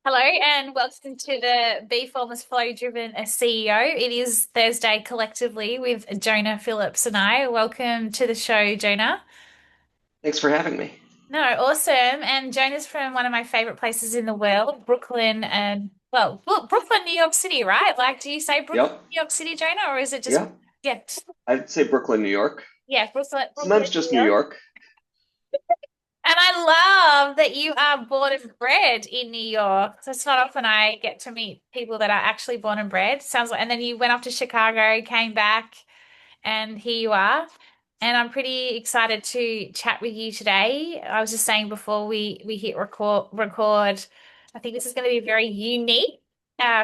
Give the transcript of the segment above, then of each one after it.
Hello and welcome to the Be Formless Flow Driven CEO. It is Thursday collectively with Jonah Phillips and I. Welcome to the show, Jonah. Thanks for having me. No, awesome. And Jonah's from one of my favorite places in the world, Brooklyn and Brooklyn, New York City, right? Like, do you say Brooklyn, Yep. New York City, Jonah, or is it just Yeah. yeah, I'd say Brooklyn, New York. Brooklyn, Sometimes just New New York? York. And I love that you are born and bred in New York. So it's not often I get to meet people that are actually born and bred. Sounds like, and then you went off to Chicago, came back, and here you are. And I'm pretty excited to chat with you today. I was just saying before we hit record, I think this is going to be a very unique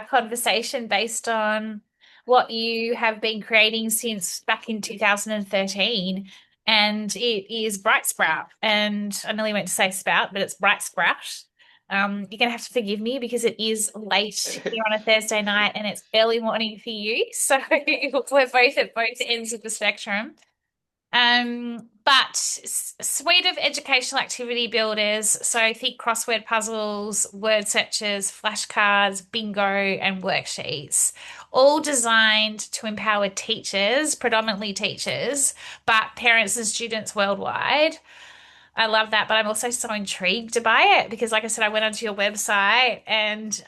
conversation based on what you have been creating since back in 2013. And it is Bright Sprout. And I nearly went to say spout, but it's Bright Sprout. You're gonna have to forgive me because it is late here on a Thursday night and it's early morning for you. So we're both at both ends of the spectrum. But suite of educational activity builders. So think crossword puzzles, word searches, flashcards, bingo, and worksheets, all designed to empower teachers, predominantly teachers, but parents and students worldwide. I love that, but I'm also so intrigued by it because, like I said, I went onto your website and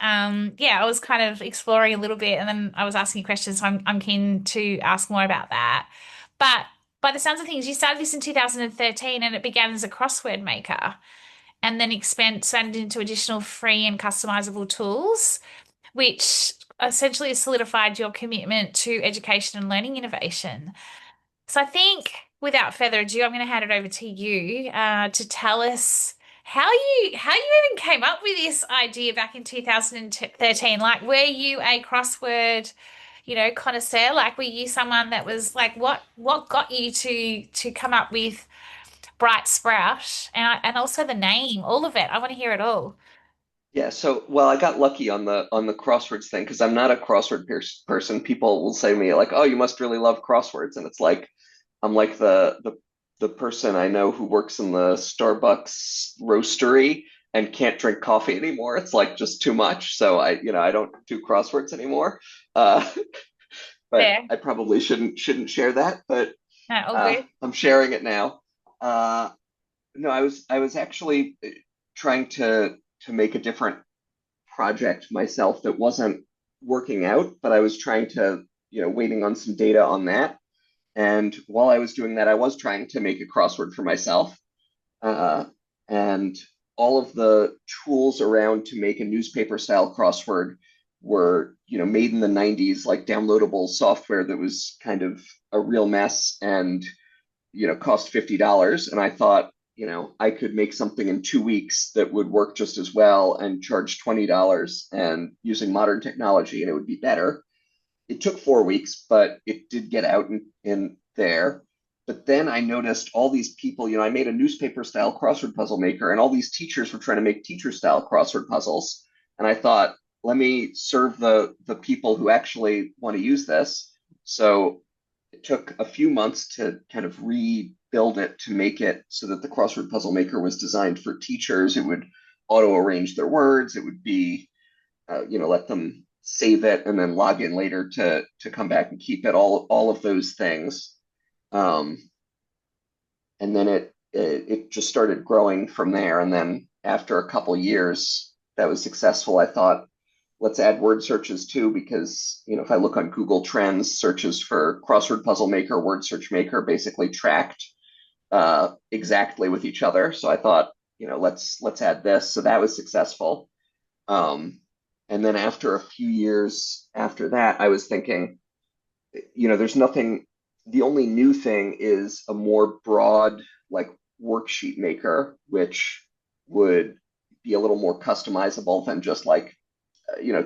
yeah, I was kind of exploring a little bit, and then I was asking you questions. So I'm keen to ask more about that. But by the sounds of things, you started this in 2013, and it began as a crossword maker, and then expanded into additional free and customizable tools, which essentially solidified your commitment to education and learning innovation. So I think without further ado, I'm going to hand it over to you to tell us how you even came up with this idea back in 2013. Like, were you a crossword, connoisseur? Like, were you someone that was like, what got you to come up with Bright Sprout and also the name, all of it? I want to hear it all. Yeah, I got lucky on the crosswords thing because I'm not a person. People will say to me like, "Oh, you must really love crosswords," and it's like I'm like the person I know who works in the Starbucks roastery and can't drink coffee anymore. It's like just too much. So I don't do crosswords anymore. Uh, but There. I probably shouldn't share that. But No, all good. I'm sharing it now. Uh, no, I was actually trying to make a different project myself that wasn't working out, but I was trying to, waiting on some data on that. And while I was doing that, I was trying to make a crossword for myself. Uh, and all of the tools around to make a newspaper style crossword were, made in the 90s, like downloadable software that was kind of a real mess and cost $50. And I thought, I could make something in 2 weeks that would work just as well and charge $20 and using modern technology, and it would be better. It took 4 weeks, but it did get out in there. But then I noticed all these people, I made a newspaper style crossword puzzle maker, and all these teachers were trying to make teacher style crossword puzzles. And I thought, let me serve the people who actually want to use this. So it took a few months to kind of rebuild it to make it so that the crossword puzzle maker was designed for teachers. It would auto arrange their words. It would be, let them save it and then log in later to come back and keep it. All of those things. Um, and then it just started growing from there. And then after a couple years that was successful, I thought, let's add word searches too, because if I look on Google Trends, searches for crossword puzzle maker, word search maker basically tracked exactly with each other. So I thought, let's add this. So that was successful. Um, and then after a few years after that, I was thinking, there's nothing, the only new thing is a more broad, like worksheet maker, which would be a little more customizable than just like,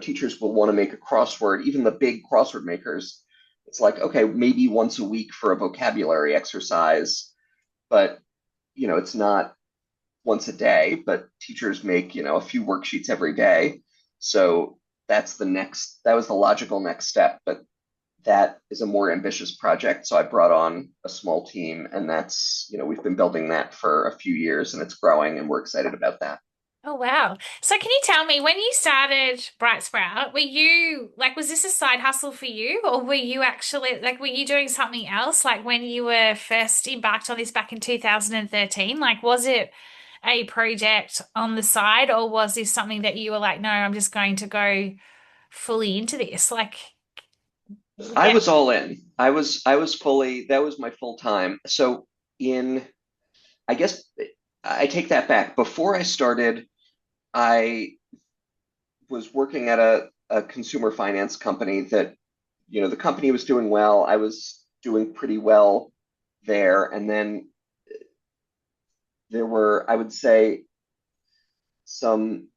teachers will want to make a crossword, even the big crossword makers. It's like, okay, maybe once a week for a vocabulary exercise, but, it's not once a day, but teachers make, a few worksheets every day. So that was the logical next step. But that is a more ambitious project. So I brought on a small team, and we've been building that for a few years and it's growing, and we're excited about that. Oh wow. So can you tell me when you started Bright Sprout, were you like was this a side hustle for you or were you actually like were you doing something else like when you were first embarked on this back in 2013? Like was it a project on the side or was this something that you were like, no, I'm just going to go fully into this? Like I yeah. was all in. I was fully, that was my full time. So in, I guess I take that back. Before I started, I was working at a consumer finance company that, the company was doing well. I was doing pretty well there. And then there were, I would say, some,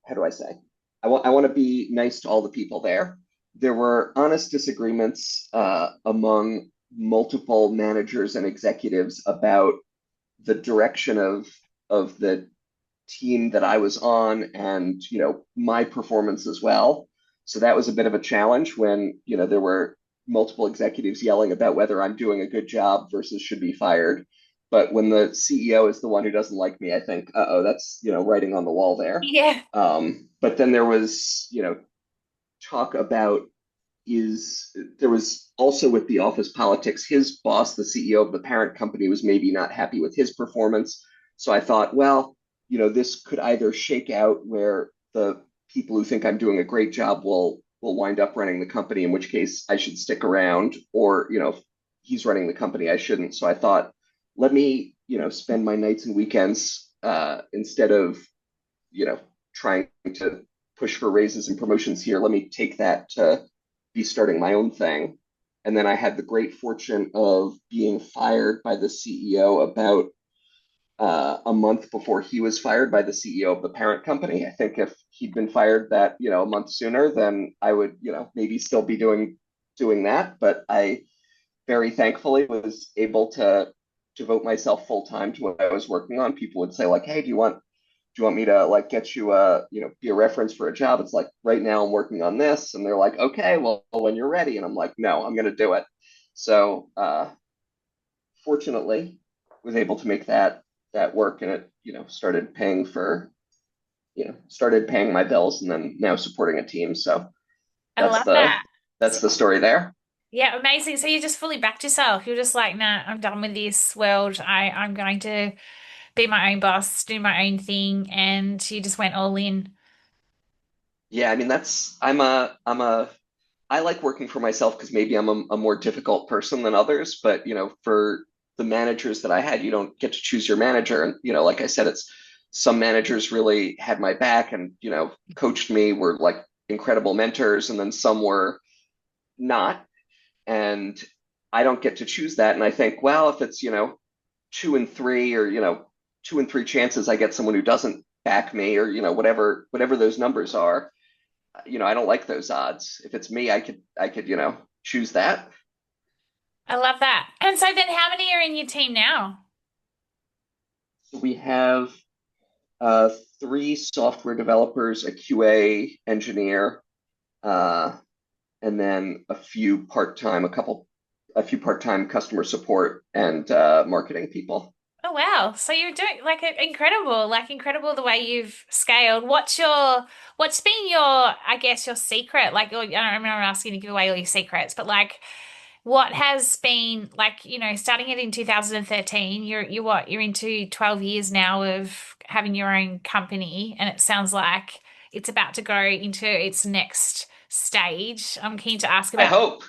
how do I say? I want to be nice to all the people there. There were honest disagreements among multiple managers and executives about the direction of the team that I was on and my performance as well. So that was a bit of a challenge when there were multiple executives yelling about whether I'm doing a good job versus should be fired. But when the CEO is the one who doesn't like me, I think, uh-oh, that's writing on the wall there. Yeah. But then there was talk about is there was also with the office politics, his boss, the CEO of the parent company, was maybe not happy with his performance. So I thought, well, this could either shake out where the people who think I'm doing a great job will wind up running the company, in which case I should stick around, or if he's running the company, I shouldn't. So I thought, let me, spend my nights and weekends instead of, trying to push for raises and promotions here. Let me take that to be starting my own thing. And then I had the great fortune of being fired by the CEO about a month before he was fired by the CEO of the parent company. I think if he'd been fired that, a month sooner, then I would, maybe still be doing that. But I very thankfully was able to devote myself full time to what I was working on. People would say like, "Hey, do you want me to like get you be a reference for a job?" It's like right now I'm working on this, and they're like, "Okay, well when you're ready," and I'm like, "No, I'm going to do it." So fortunately, was able to make that work, and it started paying my bills, and then now supporting a team. So I that's love the that. that's the story there. Yeah, amazing. So you just fully backed yourself. You're just like, nah, I'm done with this world. I'm going to be my own boss, do my own thing, and you just went all in. Yeah, I mean that's I like working for myself because maybe I'm a more difficult person than others. But for the managers that I had, you don't get to choose your manager. And like I said, it's some managers really had my back and coached me, were like incredible mentors, and then some were not. And I don't get to choose that. And I think, well, if it's 2 and 3, or 2 and 3 chances I get someone who doesn't back me, or whatever those numbers are, I don't like those odds. If it's me, I could choose that. I love that. And so then how many are in your team now? We have uh, 3 software developers, a QA engineer, uh, and then a few part-time customer support and marketing people. Oh wow. So you're doing like incredible the way you've scaled. What's been your, I guess, your secret? Like, I don't remember asking you to give away all your secrets, but like, what has been like, starting it in 2013, you're what? You're into 12 years now of having your own company, and it sounds like it's about to go into its next stage. I'm keen to ask I about. hope.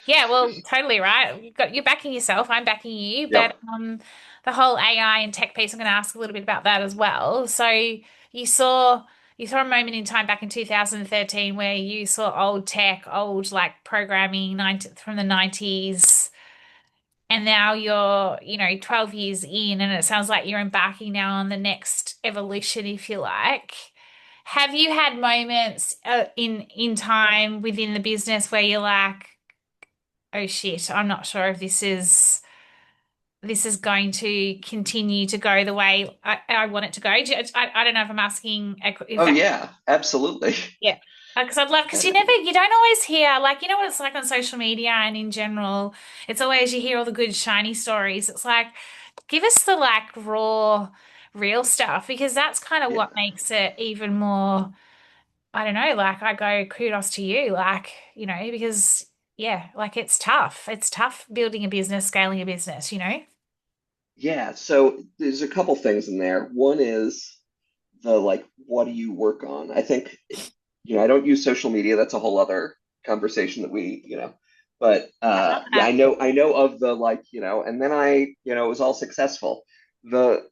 Yeah, well, totally right. You're backing yourself. I'm backing you, but Yep. the whole AI and tech piece, I'm going to ask a little bit about that as well. So you saw you saw a moment in time back in 2013 where you saw old tech, old like programming 90, from the 90s, and now you're 12 years in, and it sounds like you're embarking now on the next evolution, if you like. Have you had moments in time within the business where you're like, oh shit, I'm not sure if this is going to continue to go the way I want it to go. I don't know if I'm asking if Oh that, yeah, absolutely. yeah. Because I'd love, because you don't always hear, like, what it's like on social media and in general. It's always you hear all the good, shiny stories. It's like, give us the like raw real stuff because that's kind of Yeah. what makes it even more, I don't know, like I go kudos to you, like, because yeah, like it's tough. It's tough building a business, scaling a business, you know? Yeah, so there's a couple things in there. One is the like, what do you work on? I think, I don't use social media. That's a whole other conversation that but I love yeah, that. I know of the like, and then it was all successful. The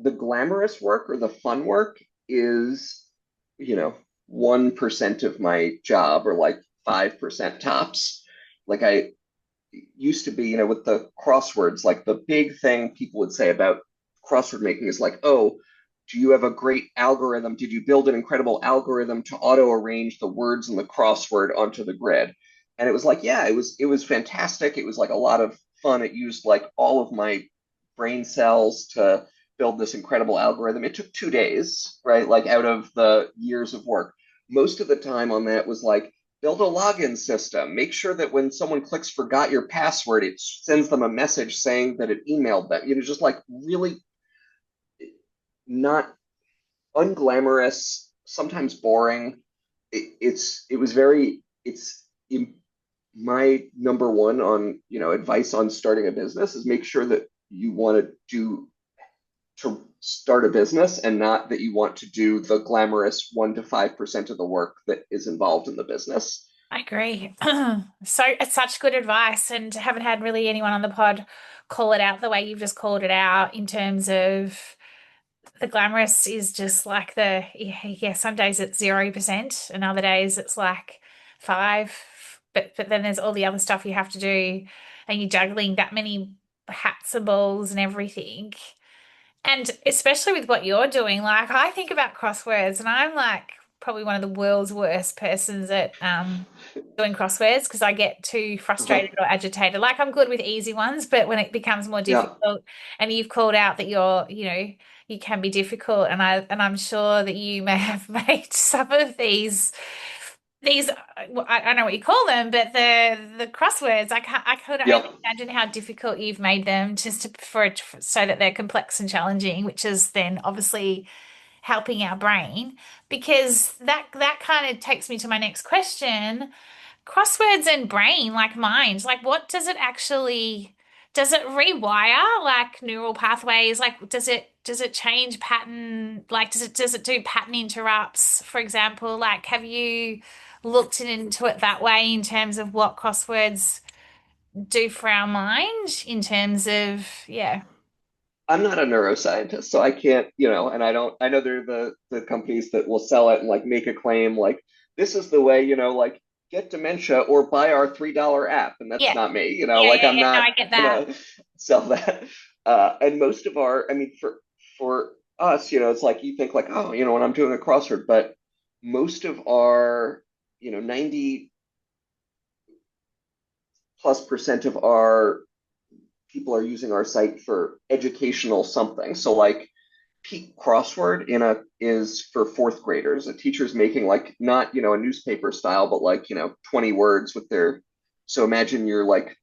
the glamorous work or the fun work is, you know, 1% of my job or like 5% tops. Like I used to be, with the crosswords, like the big thing people would say about crossword making is like, oh, do you have a great algorithm? Did you build an incredible algorithm to auto arrange the words in the crossword onto the grid? And it was like, yeah, it was fantastic. It was like a lot of fun. It used like all of my brain cells to build this incredible algorithm. It took 2 days, right? Like out of the years of work. Most of the time on that was like, build a login system. Make sure that when someone clicks forgot your password, it sends them a message saying that it emailed them. Just like really not unglamorous, sometimes boring. It's my number one on, advice on starting a business is make sure that you want to start a business and not that you want to do the glamorous 1 to 5% of the work that is involved in the business. I agree. So it's such good advice, and haven't had really anyone on the pod call it out the way you've just called it out in terms of the glamorous is just like yeah, some days it's 0% and other days it's like five. But then there's all the other stuff you have to do, and you're juggling that many hats and balls and everything. And especially with what you're doing, like I think about crosswords and I'm like probably one of the world's worst persons at doing crosswords because I get too Uh-huh. frustrated or agitated. Like I'm good with easy ones, but when it becomes more Yeah. difficult and you've called out that you can be difficult and I'm sure that you may have made some of these I don't know what you call them, but the crosswords, I could only Yep. imagine how difficult you've made them just so that they're complex and challenging, which is then obviously helping our brain because that kind of takes me to my next question. Crosswords and brain, like mind, like what does it actually, does it rewire like neural pathways? Like does it change pattern? Like does it do pattern interrupts, for example? Like have you looked into it that way in terms of what crosswords do for our mind in terms of, yeah. I'm not a neuroscientist, so I can't, and I know they're the companies that will sell it and like make a claim like this is the way, like get dementia or buy our $3 app. And that's Yeah. not me, Yeah, like yeah, I'm yeah. No, not I get that. gonna sell that. And most of our, I mean, for us, it's like you think like, oh, when I'm doing a crossword, but most of our, 90 plus percent of our people are using our site for educational something. So like peak crossword in a is for fourth graders. A teacher's making like not, a newspaper style, but like, 20 words with their so imagine you're like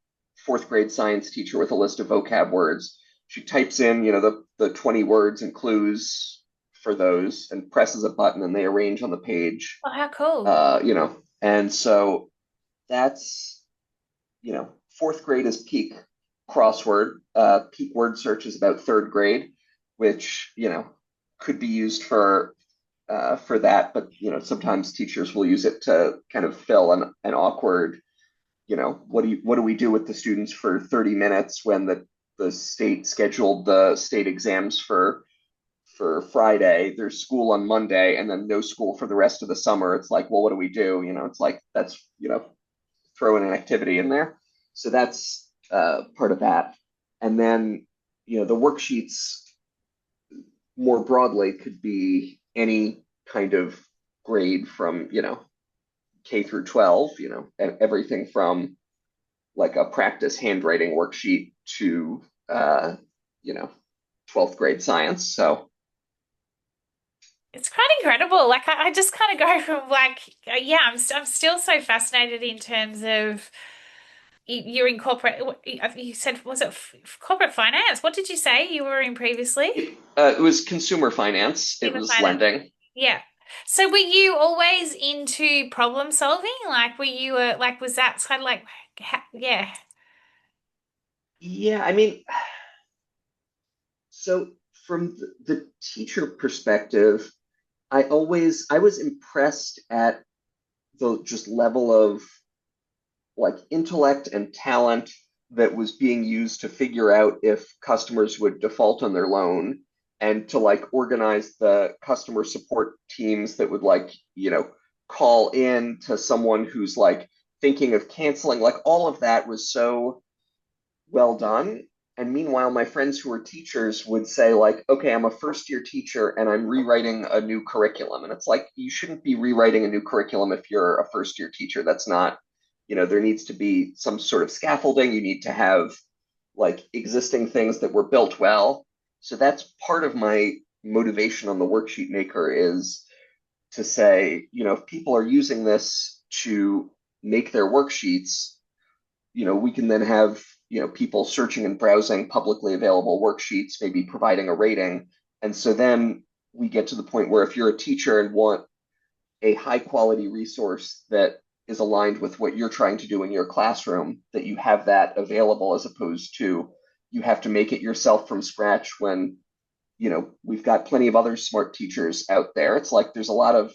fourth grade science teacher with a list of vocab words. She types in, the 20 words and clues for those and presses a button and they arrange on the page. Oh, how cool. And so that's fourth grade is peak crossword. Peak word search is about third grade, which, could be used for that, but sometimes teachers will use it to kind of fill an awkward, what do we do with the students for 30 minutes when the state scheduled the state exams for Friday, there's school on Monday, and then no school for the rest of the summer. It's like, well, what do we do? It's like that's throw in an activity in there. So that's part of that. And then, the worksheets more broadly could be any kind of grade from, K through 12, everything from like a practice handwriting worksheet to, you know, 12th grade science. So, It's quite incredible. Like I just kind of go from like, yeah, I'm still so fascinated in terms of you're in corporate, you said, was it corporate finance? What did you say you were in previously? It was consumer finance. It Consumer was finance. lending. Yeah. So were you always into problem solving? Like, were you like, was that kind of like, yeah, Yeah, I mean, so from the teacher perspective, I was impressed at the just level of like intellect and talent that was being used to figure out if customers would default on their loan and to like organize the customer support teams that would like, call in to someone who's like thinking of canceling. Like all of that was so well done. And meanwhile, my friends who are teachers would say, like, okay, I'm a first year teacher and I'm rewriting a new curriculum. And it's like, you shouldn't be rewriting a new curriculum if you're a first year teacher. That's not, there needs to be some sort of scaffolding. You need to have like existing things that were built well. So that's part of my motivation on the worksheet maker is to say, if people are using this to make their worksheets, we can then have, people searching and browsing publicly available worksheets, maybe providing a rating. And so then we get to the point where if you're a teacher and want a high quality resource that is aligned with what you're trying to do in your classroom, that you have that available as opposed to you have to make it yourself from scratch when, we've got plenty of other smart teachers out there. It's like there's a lot of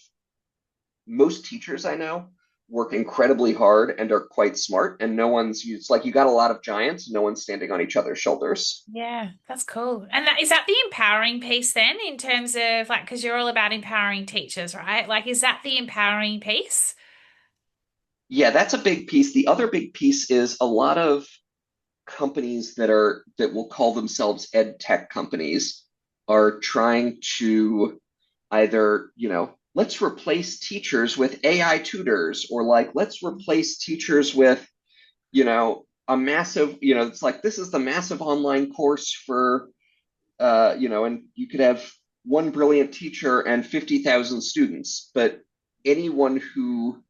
most teachers I know work incredibly hard and are quite smart, and no one's it's like you got a lot of giants, no one's standing on each other's shoulders. yeah, that's cool. And is that the empowering piece then, in terms of like, because you're all about empowering teachers, right? Like, is that the empowering piece? Yeah, that's a big piece. The other big piece is a lot of companies that will call themselves ed tech companies are trying to either, let's replace teachers with AI tutors, or like let's replace teachers with, a massive, it's like this is the massive online course for and you could have one brilliant teacher and 50,000 students. But anyone who,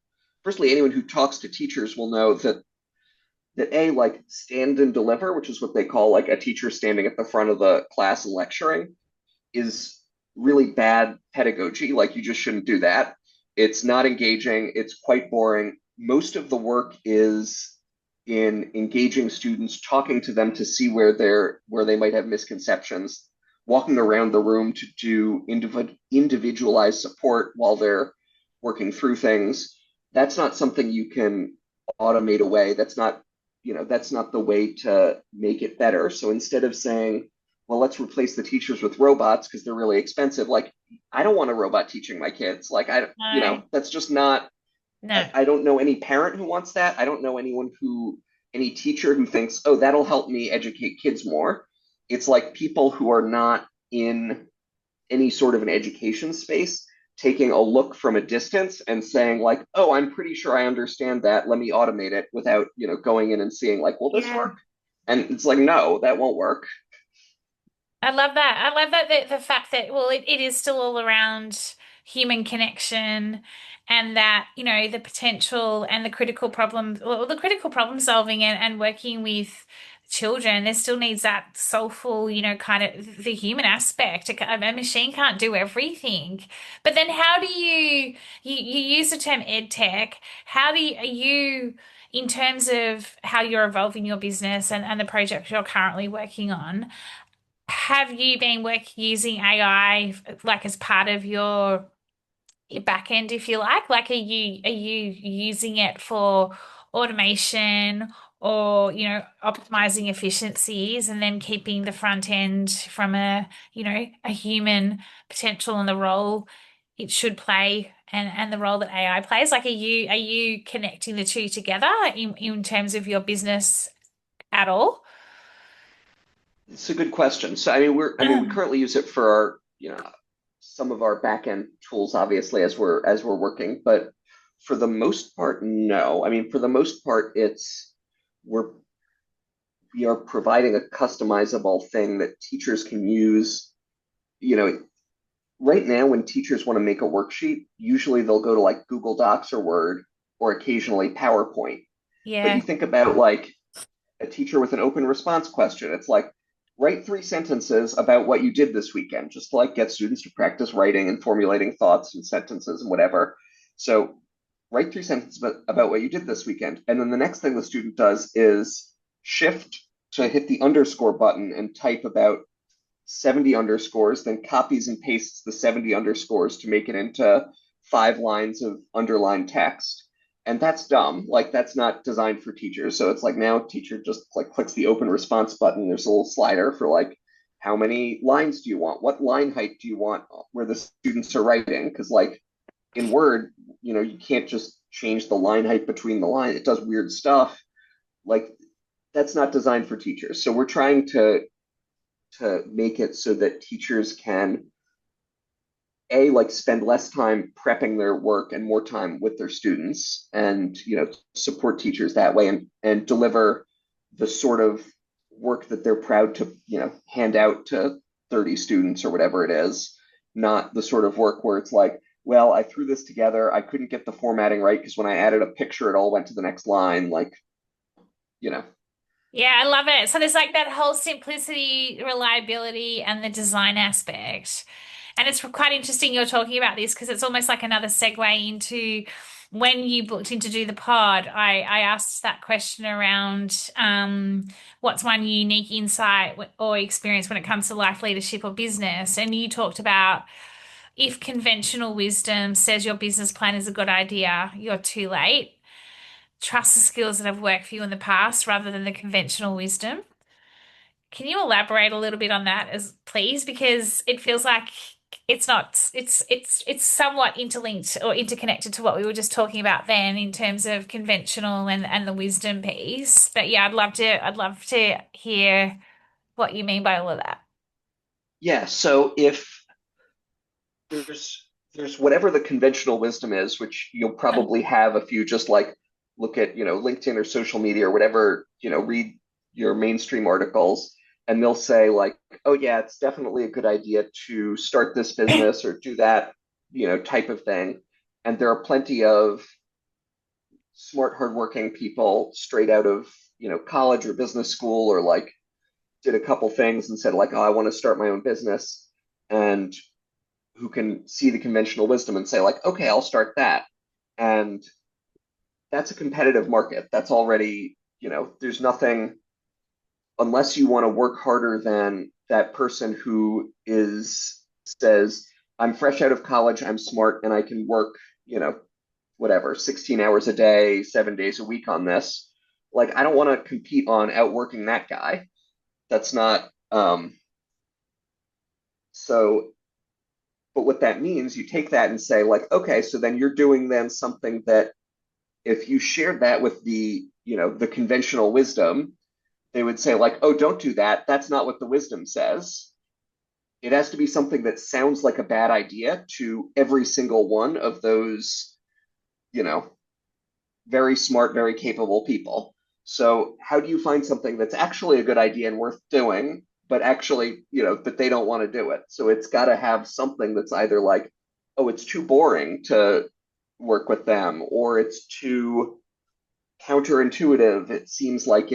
firstly, anyone who talks to teachers will know that A, like stand and deliver, which is what they call like a teacher standing at the front of the class and lecturing, is really bad pedagogy. Like you just shouldn't do that. It's not engaging, it's quite boring. Most of the work is in engaging students, talking to them to see where they might have misconceptions, walking around the room to do individualized support while they're working through things. That's not something you can automate away. That's not the way to make it better. So instead of saying, well, let's replace the teachers with robots because they're really expensive. Like, I don't want a robot teaching my kids. Like, No, that's just not, no. I don't know any parent who wants that. I don't know any teacher who thinks, oh, that'll help me educate kids more. It's like people who are not in any sort of an education space taking a look from a distance and saying like, oh, I'm pretty sure I understand that. Let me automate it without, going in and seeing like, will this Yeah. work? And it's like, no, that won't work. I love that. I love that the fact that, well, it is still all around human connection, and that, the potential and the critical problem, well, the critical problem solving, and working with children, there still needs that soulful, kind of the human aspect. A machine can't do everything. But then how do you use the term ed tech? How are you, in terms of how you're evolving your business, and the project you're currently working on, have you been using AI like as part of your back end, if you like? Like, are you using it for automation, or, optimizing efficiencies, and then keeping the front end from a human potential and the role it should play, and the role that AI plays? Like, are you connecting the two together in terms of your business at all? It's a good question. So we currently use it for our, some of our back end tools, obviously, as we're working, but for the most part, no. I mean, for the most part, we're we are providing a customizable thing that teachers can use. You know, right now, when teachers want to make a worksheet, usually they'll go to like Google Docs or Word or occasionally PowerPoint. But you Yeah. think about like a teacher with an open response question. It's like, write 3 sentences about what you did this weekend, just to like get students to practice writing and formulating thoughts and sentences and whatever. So write 3 sentences about what you did this weekend. And then the next thing the student does is shift to hit the underscore button and type about 70 underscores, then copies and pastes the 70 underscores to make it into 5 lines of underlined text. And that's dumb. Like that's not designed for teachers. So it's like now teacher just like clicks the open response button. There's a little slider for like how many lines do you want? What line height do you want where the students are writing? Because like in Word, you can't just change the line height between the line. It does weird stuff. Like that's not designed for teachers. So we're trying to make it so that teachers can like spend less time prepping their work and more time with their students and support teachers that way and deliver the sort of work that they're proud to hand out to 30 students or whatever it is, not the sort of work where it's like, well, I threw this together, I couldn't get the formatting right because when I added a picture it all went to the next line, like you know Yeah, I love it. So there's like that whole simplicity, reliability, and the design aspect. And it's quite interesting you're talking about this because it's almost like another segue into when you booked in to do the pod. I asked that question around what's one unique insight or experience when it comes to life leadership or business. And you talked about if conventional wisdom says your business plan is a good idea, you're too late. Trust the skills that have worked for you in the past rather than the conventional wisdom. Can you elaborate a little bit on that as please? Because it feels like it's not it's somewhat interlinked or interconnected to what we were just talking about then in terms of conventional and the wisdom piece. But yeah, I'd love to hear what you mean by all of that. yeah. So if there's whatever the conventional wisdom is, which you'll probably have if you just like look at LinkedIn or social media or whatever, read your mainstream articles, and they'll say like, oh yeah, it's definitely a good idea to start this business or do that, type of thing. And there are plenty of smart, hardworking people straight out of college or business school or like did a couple things and said like, oh, I want to start my own business. And who can see the conventional wisdom and say like, okay, I'll start that. And that's a competitive market. That's already, there's nothing unless you want to work harder than that person who is says, I'm fresh out of college, I'm smart, and I can work, whatever, 16 hours a day, 7 days a week on this. Like, I don't want to compete on outworking that guy. That's not so but what that means, you take that and say, like, okay, so then you're doing then something that if you shared that with the conventional wisdom, they would say, like, oh, don't do that. That's not what the wisdom says. It has to be something that sounds like a bad idea to every single one of those, you know, very smart, very capable people. So how do you find something that's actually a good idea and worth doing, but actually, that they don't want to do it? So it's got to have something that's either like, oh, it's too boring to work with them, or it's too counterintuitive. It seems like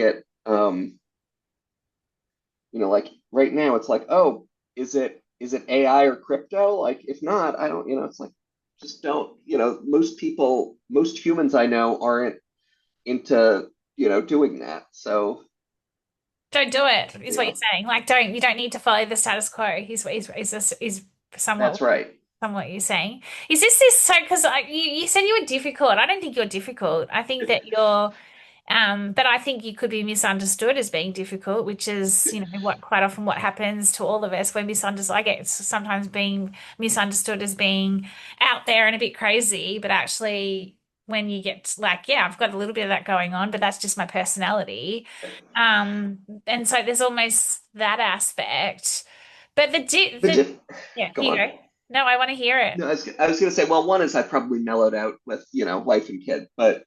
like right now it's like, oh, is it AI or crypto? Like, if not, I don't, it's like, just don't, most humans I know aren't into doing that. So Don't do it, is you what you're know saying. Like, you don't need to follow the status quo. Is somewhat that's right. somewhat you're saying. Is this so? Because you said you were difficult. I don't think you're difficult. I think that you're but I think you could be misunderstood as being difficult, which is, what quite often what happens to all of us. We're misunderstood. I get sometimes being misunderstood as being out there and a bit crazy, but actually when you get like, yeah, I've got a little bit of that going on, but that's just my personality. And so there's almost that aspect. But the diff- yeah, Go here you on. go. No, I want to hear it. No, I was going to say, well, one is I probably mellowed out with wife and kid, but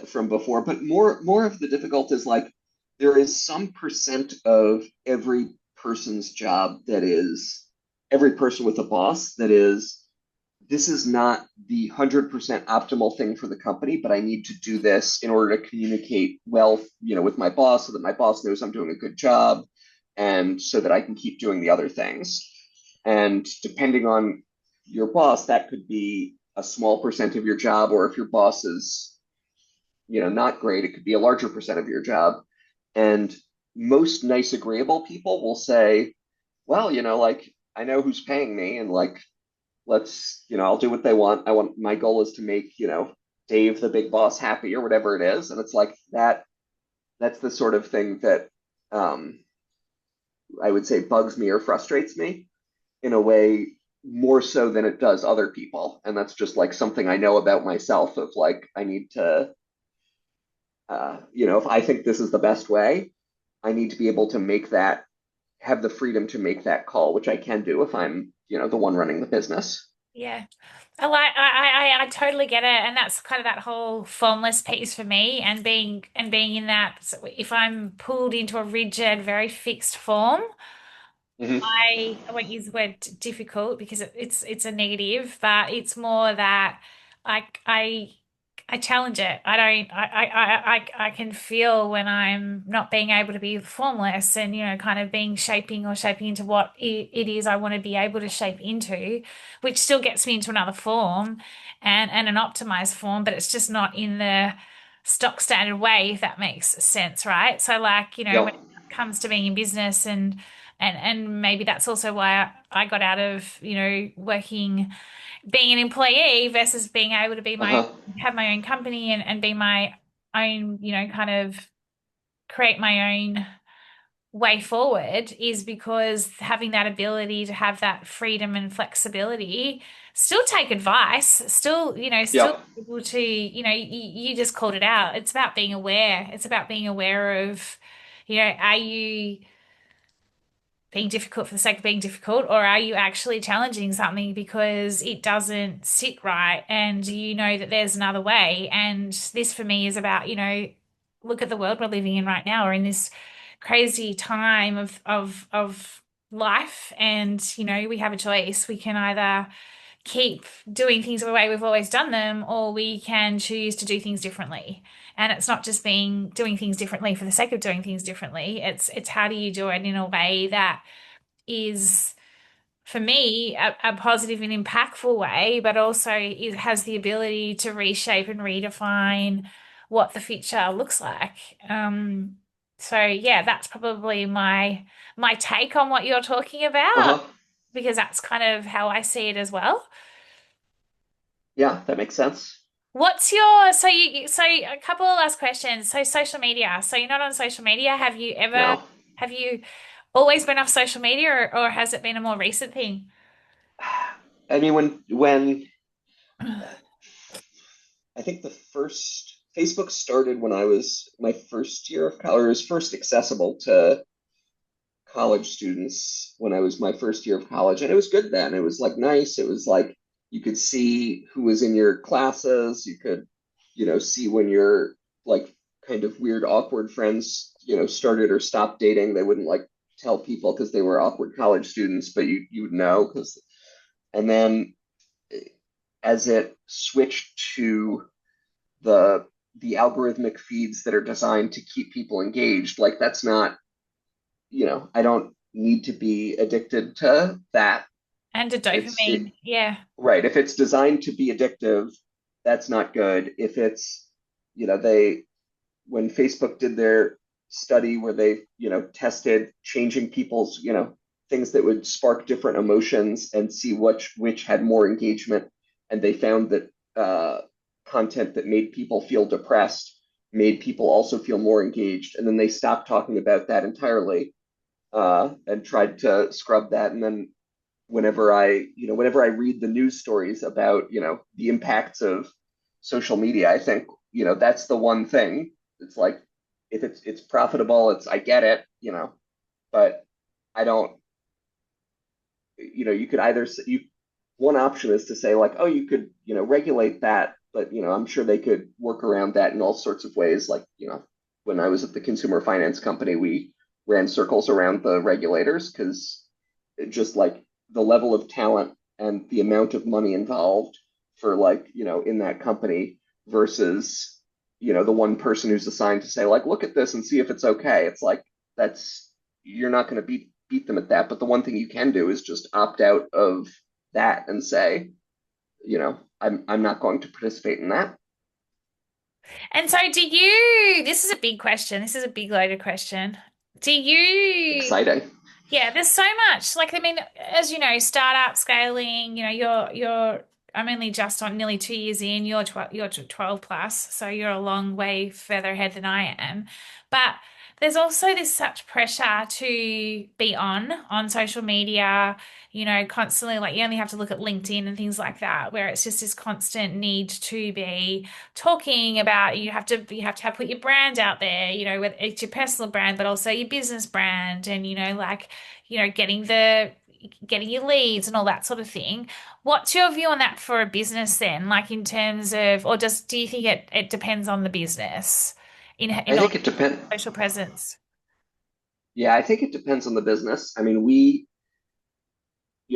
from before. But more of the difficult is like there is some percent of every person's job that is every person with a boss that is this is not the 100% optimal thing for the company, but I need to do this in order to communicate well, with my boss so that my boss knows I'm doing a good job and so that I can keep doing the other things. And depending on your boss, that could be a small percent of your job, or if your boss is, not great, it could be a larger percent of your job. And most nice, agreeable people will say, well, like I know who's paying me, and like let's, I'll do what they want. My goal is to make, Dave the big boss happy or whatever it is. And it's like that's the sort of thing that um I would say bugs me or frustrates me in a way more so than it does other people. And that's just like something I know about myself of like I need to if I think this is the best way, I need to be able to make that have the freedom to make that call, which I can do if I'm, the one running the business. Yeah. I totally get it. And that's kind of that whole formless piece for me and being in that so if I'm pulled into a rigid, very fixed form, Mm-hmm. I won't use the word difficult because it's a negative, but it's more that I I I challenge it. I don't I can feel when I'm not being able to be formless and kind of being shaping into what it is I want to be able to shape into, which still gets me into another form and an optimized form, but it's just not in the stock standard way, if that makes sense, right? So like, when Yep. it comes to being in business and maybe that's also why I got out of, working, being an employee versus being able to Uh-huh. have my own company and be my own, kind of create my own way forward is because having that ability to have that freedom and flexibility, still take advice, still, still Yep. able to, you just called it out. It's about being aware. It's about being aware of, are you being difficult for the sake of being difficult, or are you actually challenging something because it doesn't sit right and you know that there's another way? And this for me is about, look at the world we're living in right now. We're in this crazy time of life, and we have a choice. We can either keep doing things the way we've always done them, or we can choose to do things differently. And it's not just being doing things differently for the sake of doing things differently. It's how do you do it in a way that is, for me, a positive and impactful way, but also it has the ability to reshape and redefine what the future looks like. So yeah, that's probably my take on what you're talking about, Uh-huh. because that's kind of how I see it as well. Yeah, that makes sense. What's your so a couple of last questions. So social media. So you're not on social media. No. Have you always been off social media, or has it been a more recent thing? I mean, when I think the first Facebook started when I was my first year of college, it was first accessible to college students when I was my first year of college, and it was good then. It was like nice. It was like you could see who was in your classes. You could, see when your like kind of weird, awkward friends, started or stopped dating. They wouldn't like tell people because they were awkward college students, but you would know because. And then as it switched to the the algorithmic feeds that are designed to keep people engaged, like that's not, I don't need to be addicted to that. And a It's it dopamine. Yeah. right. If it's designed to be addictive, that's not good. If it's, they when Facebook did their study where they, tested changing people's, things that would spark different emotions and see which had more engagement, and they found that content that made people feel depressed made people also feel more engaged, and then they stopped talking about that entirely and tried to scrub that. And then whenever I read the news stories about, the impacts of social media, I think, that's the one thing. It's like if it's profitable, I get it, but I don't, you could either you one option is to say like, oh, you could, regulate that, but I'm sure they could work around that in all sorts of ways. Like, when I was at the consumer finance company, we ran circles around the regulators because just like the level of talent and the amount of money involved for like, in that company versus, the one person who's assigned to say like, look at this and see if it's okay. It's like that's you're not going to beat them at that. But the one thing you can do is just opt out of that and say, I'm not going to participate in that. And so do you, this is a big question. This is a big loaded question. Do you Exciting. Yeah, there's so much. Like, I mean, as you know, startup scaling, I'm only just on nearly 2 years in. You're 12 plus, so you're a long way further ahead than I am. But there's also this such pressure to be on social media, constantly like you only have to look at LinkedIn and things like that, where it's just this constant need to be talking about you have to put your brand out there, whether it's your personal brand, but also your business brand and like getting your leads and all that sort of thing. What's your view on that for a business then? Like in terms of, or just do you think it depends on the business I in all think it depends. social presence? Yeah, I think it depends on the business. I mean,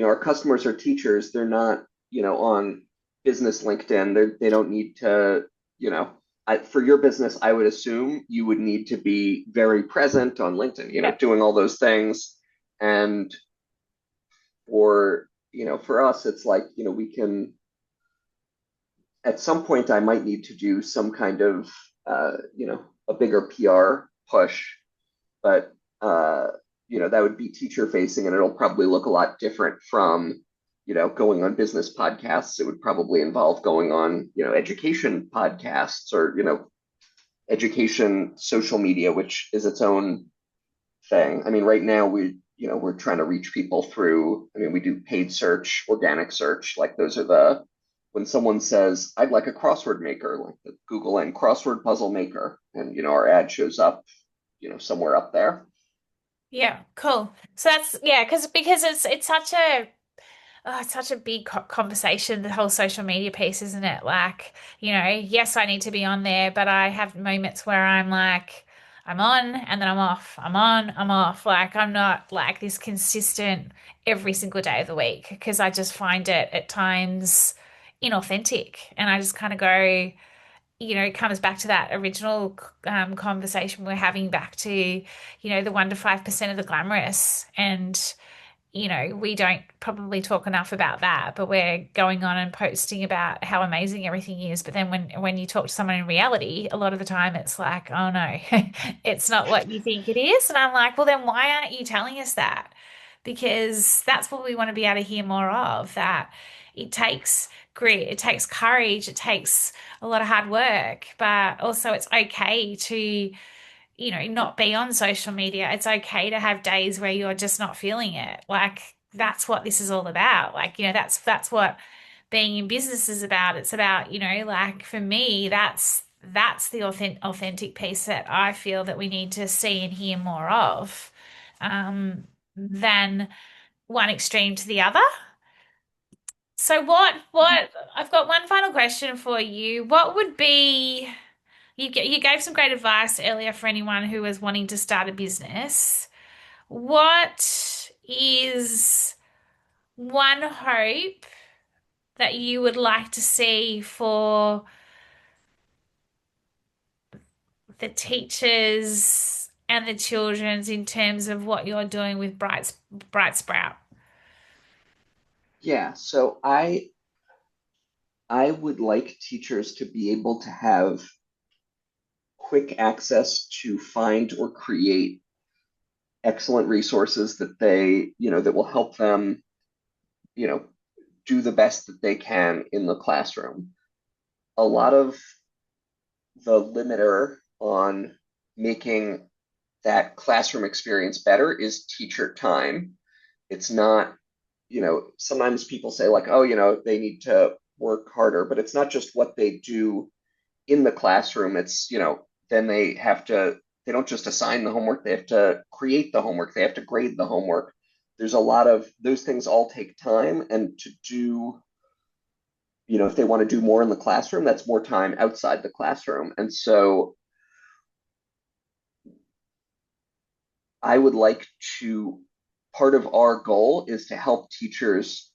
our customers are teachers. They're not, on business LinkedIn. They don't need to, you know, for your business, I would assume you would need to be very present on LinkedIn, Yeah. doing all those things. And for us, it's like, we can, at some point, I might need to do some kind of, a bigger PR push, but that would be teacher facing, and it'll probably look a lot different from going on business podcasts. It would probably involve going on education podcasts or education social media, which is its own thing. I mean, right now we're trying to reach people through. I mean, we do paid search, organic search. Like those are the when someone says, "I'd like a crossword maker," like the Google and crossword puzzle maker, and our ad shows up, somewhere up there. Yeah, cool. So that's yeah, because it's such a big conversation, the whole social media piece, isn't it? Like, yes, I need to be on there, but I have moments where I'm like, I'm on and then I'm off. I'm on, I'm off. Like, I'm not like this consistent every single day of the week because I just find it at times inauthentic. And I just kind of go, it comes back to that original conversation we're having back to, the 1 to 5% of the glamorous. And we don't probably talk enough about that, but we're going on and posting about how amazing everything is. But then when you talk to someone in reality, a lot of the time it's like, oh no, it's not what you think it is. And I'm like, well, then why aren't you telling us that? Because that's what we want to be able to hear more of, that it takes grit, it takes courage, it takes a lot of hard work, but also it's okay to not be on social media. It's okay to have days where you're just not feeling it. Like that's what this is all about. Like, that's what being in business is about. It's about, like for me, that's the authentic piece that I feel that we need to see and hear more of, than one extreme to the other. So what I've got one final question for you. What would be you gave some great advice earlier for anyone who is wanting to start a business. What is one hope that you would like to see for the teachers and the children's in terms of what you're doing with Bright Sprout? Yeah, so I would like teachers to be able to have quick access to find or create excellent resources that that will help them, you know, do the best that they can in the classroom. A lot of the limiter on making that classroom experience better is teacher time. It's not, sometimes people say like, oh, they need to work harder, but it's not just what they do in the classroom. It's, then they don't just assign the homework, they have to create the homework, they have to grade the homework. There's a lot of those things all take time. And to do, if they want to do more in the classroom, that's more time outside the classroom. And so I would like to, part of our goal is to help teachers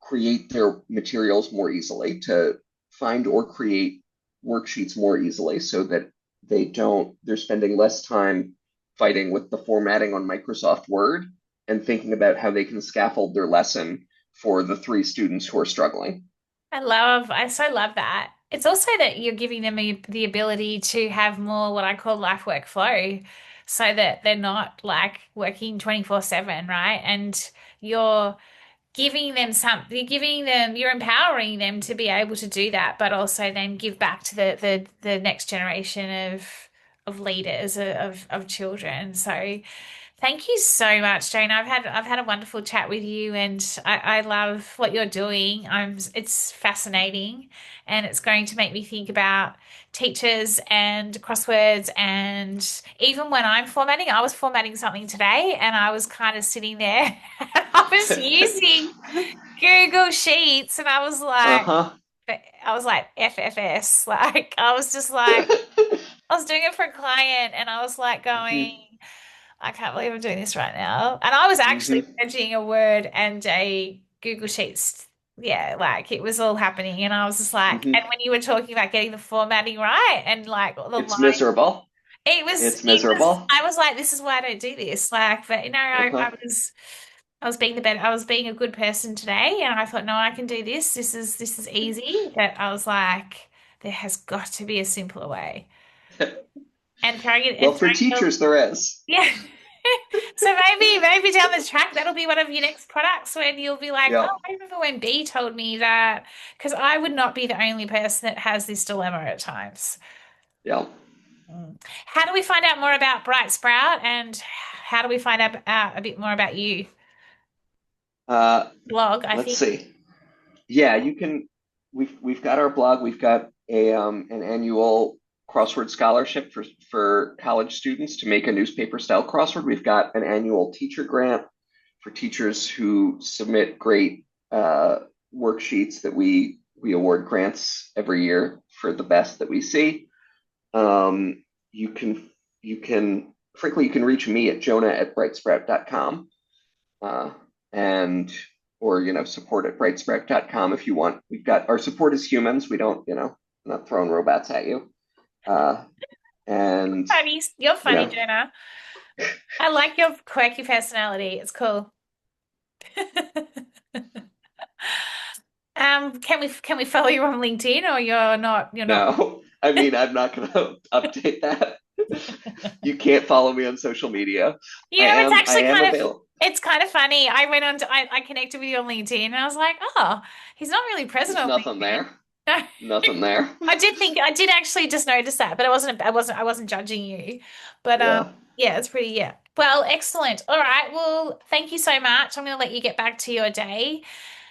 create their materials more easily, to find or create worksheets more easily so that they're spending less time fighting with the formatting on Microsoft Word and thinking about how they can scaffold their lesson for the three students who are struggling. I so love that. It's also that you're giving them the ability to have more what I call life work flow so that they're not like working 24/7, right? And you're you're empowering them to be able to do that, but also then give back to the next generation of leaders of children. So thank you so much, Jane. I've had a wonderful chat with you, and I love what you're doing. It's fascinating, and it's going to make me think about teachers and crosswords. And even when I'm formatting, I was formatting something today, and I was kind of sitting there, and I was using Google Sheets, and Uh-huh. I was like FFS, like I was just like I was doing it for a client, and I was like going. Hmm. I can't believe I'm doing this right now. And I was actually Hmm. merging a Word and a Google Sheets. Yeah, like it was all happening. And I was just like, and Hmm. when you were talking about getting the formatting right and like the It's line, miserable. It's miserable. I was like, this is why I don't do this. Like, but Uh-huh. I was being I was being a good person today. And I thought, no, I can do this. This is easy. But I was like, there has got to be a simpler way. And Well, for throwing teachers, there is. yeah. So maybe down the track that'll be one of your next products when you'll be like, oh, Yeah. I remember when B told me that because I would not be the only person that has this dilemma at times. Yeah. Mm. How do we find out more about Bright Sprout and how do we find out a bit more about you? Uh, Blog, I let's think. see. Yeah, you can. We've got our blog. We've got a an annual crossword scholarship for college students to make a newspaper style crossword. We've got an annual teacher grant for teachers who submit great worksheets that we award grants every year for the best that we see. Um, you can frankly you can reach me at jonah@brightsprout.com, uh, and or support at brightsprout.com if you want. We've got our support is humans. We don't not throwing robots at you. Uh, and Funny, you're funny, yeah, Jonah. I like your quirky personality. It's cool. Can we follow you on LinkedIn or you're not no, I mean I'm not going to update that. You can't follow me on social media. You know, I am available. it's kind of funny. I connected with you on LinkedIn and I was like, oh, he's not really present There's on nothing LinkedIn. there. No, Nothing there. I did actually just notice that, but I wasn't judging you. But Yeah. yeah, it's pretty, yeah. Well, excellent. All right. Well, thank you so much. I'm gonna let you get back to your day,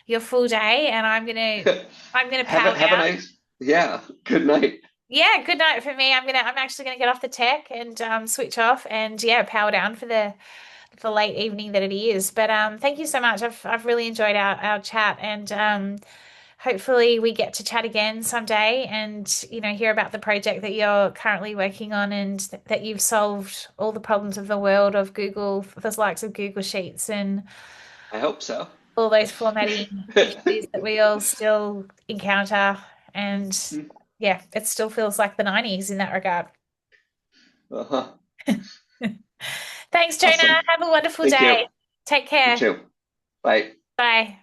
your full day, and I'm gonna power Have a down. nice, yeah. Good night. Yeah, good night for me. I'm actually gonna get off the tech and switch off and yeah, power down for the late evening that it is. But thank you so much. I've really enjoyed our chat and hopefully we get to chat again someday and hear about the project that you're currently working on and that you've solved all the problems of the world of Google, the likes of Google Sheets and I hope so. all those formatting issues that we all still encounter. And yeah, it still feels like the 90s in that regard. Uh-huh. Thanks, Jonah. Awesome. Have a wonderful Thank day. you. Take You care. too. Bye. Bye.